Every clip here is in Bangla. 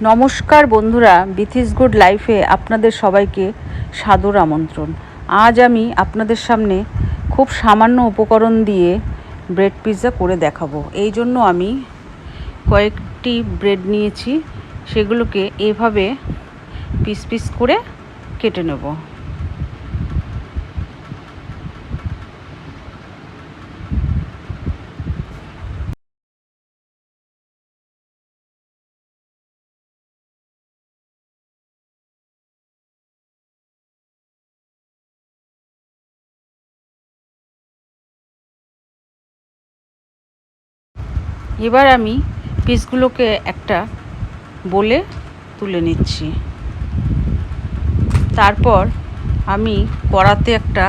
নমস্কার বন্ধুরা, বিথিস গুড লাইফে আপনাদের সবাইকে সাদর আমন্ত্রণ। আজ আমি আপনাদের সামনে খুব সামান্য উপকরণ দিয়ে ব্রেড পিৎজা করে দেখাবো। এই জন্য আমি কয়েকটি ব্রেড নিয়েছি, সেগুলোকে এভাবে পিস পিস করে কেটে নেব। এবার আমি পিসগুলোকে একটা বোলে তুলে নিচ্ছি। তারপর আমি কড়াতে একটা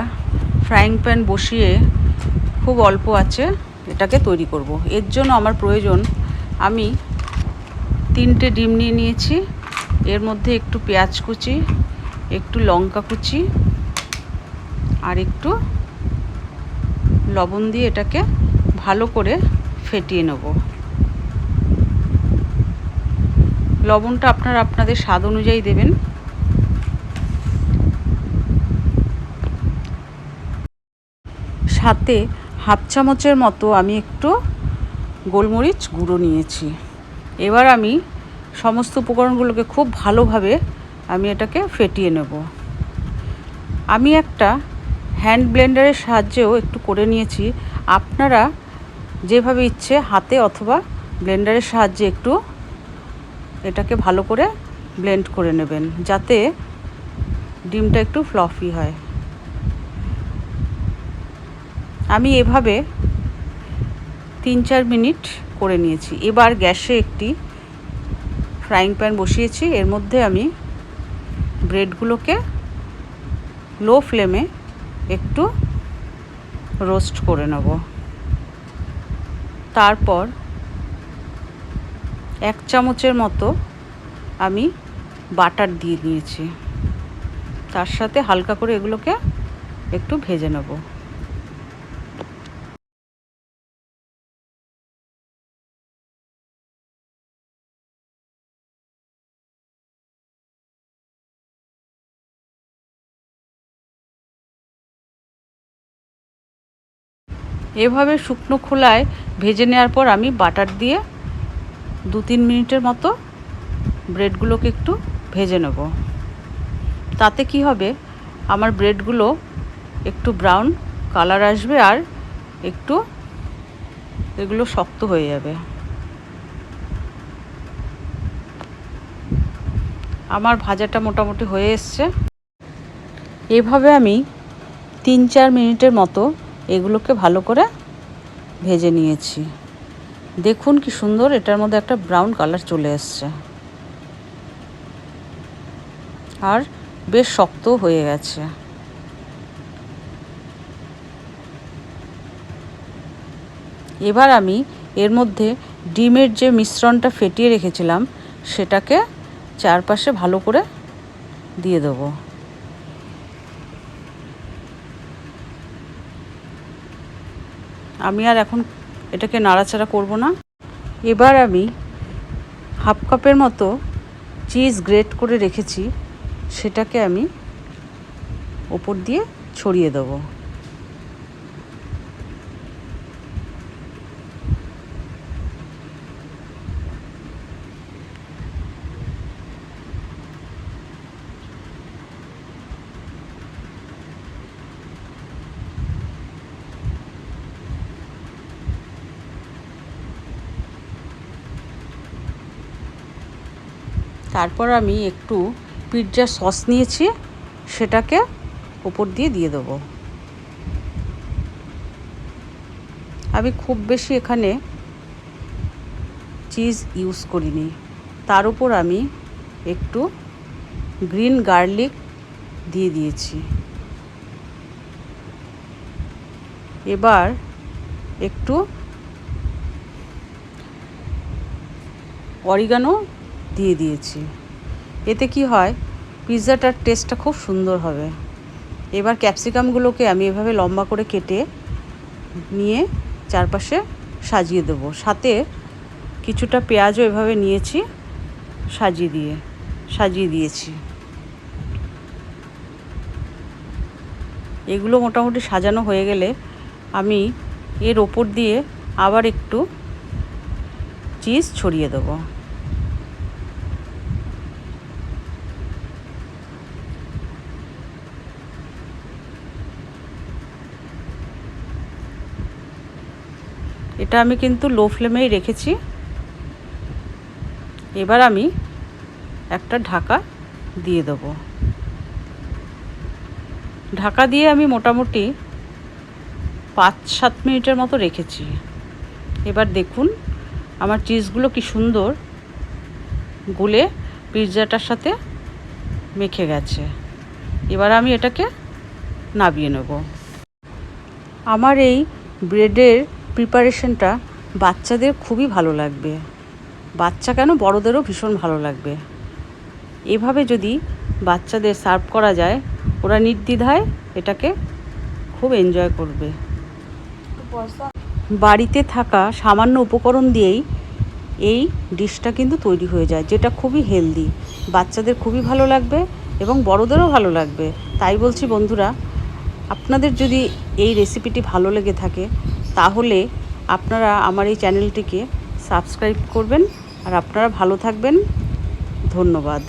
ফ্রাইং প্যান বসিয়ে খুব অল্প আছে এটাকে তৈরি করব। এর জন্য আমার প্রয়োজন, আমি 3টে ডিম নিয়ে নিয়েছি। এর মধ্যে একটু পেঁয়াজ কুচি, একটু লঙ্কা কুচি আর একটু লবণ দিয়ে এটাকে ভালো করে ফেটিয়ে নেব। লবণটা আপনারা আপনাদের স্বাদ অনুযায়ী দেবেন। সাথে হাফ চামচের মতো আমি একটু গোলমরিচ গুঁড়ো নিয়েছি। এবার আমি সমস্ত উপকরণগুলোকে খুব ভালোভাবে আমি এটাকে ফেটিয়ে নেব। আমি একটা হ্যান্ড ব্লেন্ডারের সাহায্যেও একটু করে নিয়েছি। আপনারা যেভাবে ইচ্ছে হাতে অথবা ব্লেন্ডারের সাহায্যে একটু এটাকে ভালো করে ব্লেন্ড করে নেবেন, যাতে ডিমটা একটু ফ্লফি হয়। আমি এভাবে 3-4 মিনিট করে নিয়েছি। এবার গ্যাসে একটি ফ্রাইং প্যান বসিয়েছি। এর মধ্যে আমি ব্রেডগুলোকে লো ফ্লেমে একটু রোস্ট করে নেব। তারপর 1 চামচের মতো আমি বাটার দিয়ে নিয়েছি। তার সাথে হালকা করে এগুলোকে একটু ভেজে নেব। এভাবে শুকনো খোলায় ভেজে নেওয়ার পর আমি বাটার দিয়ে 2-3 মিনিটের মতো ব্রেডগুলোকে একটু ভেজে নেব। তাতে কি হবে, আমার ব্রেডগুলো একটু ব্রাউন কালার আসবে আর একটু এগুলো শক্ত হয়ে যাবে। আমার ভাজাটা মোটামুটি হয়ে এসছে। এভাবে আমি 3-4 মিনিটের মতো এগুলোকে ভালো করে ভেজে নিয়েছি। দেখুন কি সুন্দর এটার মধ্যে একটা ব্রাউন কালার চলে এসছে আর বেশ শক্ত হয়ে গেছে। এবার আমি এর মধ্যে ডিমের যে মিশ্রণটা ফেটিয়ে রেখেছিলাম সেটাকে চারপাশে ভালো করে দিয়ে দেবো। আমি আর এখন এটাকে নাড়াচাড়া করব না। এবার আমি হাফ কাপের মতো চিজ গ্রেট করে রেখেছি, সেটাকে আমি ওপর দিয়ে ছড়িয়ে দেবো। তারপর আমি একটু পিৎজা সস নিয়েছি, সেটাকে ওপর দিয়ে দেবো। আমি খুব বেশি এখানে চিজ ইউজ করিনি। তার উপর আমি একটু গ্রিন গার্লিক দিয়ে দিয়েছি। এবার একটু অরিগানো দিয়ে দিয়েছি। এতে কি হয়, পিৎজাটার টেস্টটা খুব সুন্দর হবে। এবার ক্যাপসিকামগুলোকে আমি এভাবে লম্বা করে কেটে নিয়ে চারপাশে সাজিয়ে দেবো। সাথে কিছুটা পেঁয়াজও এভাবে নিয়েছি, সাজিয়ে দিয়েছি। এগুলো মোটামুটি সাজানো হয়ে গেলে আমি এর ওপর দিয়ে আবার একটু চিজ ছড়িয়ে দেবো। এটা আমি কিন্তু লো ফ্লেমেই রেখেছি। এবার আমি একটা ঢাকা দিয়ে দেবো। ঢাকা দিয়ে আমি মোটামুটি 5-7 মিনিটের মতো রেখেছি। এবার দেখুন আমার চিজগুলো কি সুন্দর গলে পিৎজাটার সাথে মেখে গেছে। এবার আমি এটাকে নামিয়ে নেব। আমার এই ব্রেডের প্রিপারেশনটা বাচ্চাদের খুবই ভালো লাগবে। বাচ্চা কেন, বড়দেরও ভীষণ ভালো লাগবে। এভাবে যদি বাচ্চাদের সার্ভ করা যায়, ওরা নির্দ্বিধায় এটাকে খুব এনজয় করবে। বাড়িতে থাকা সামান্য উপকরণ দিয়েই এই ডিশটা কিন্তু তৈরি হয়ে যায়, যেটা খুবই হেলদি। বাচ্চাদের খুবই ভালো লাগবে এবং বড়দেরও ভালো লাগবে। তাই বলছি বন্ধুরা, আপনাদের যদি এই রেসিপিটি ভালো লেগে থাকে তাহলে আপনারা আমার এই চ্যানেলটিকে সাবস্ক্রাইব করবেন। আর আপনারা ভালো থাকবেন। ধন্যবাদ।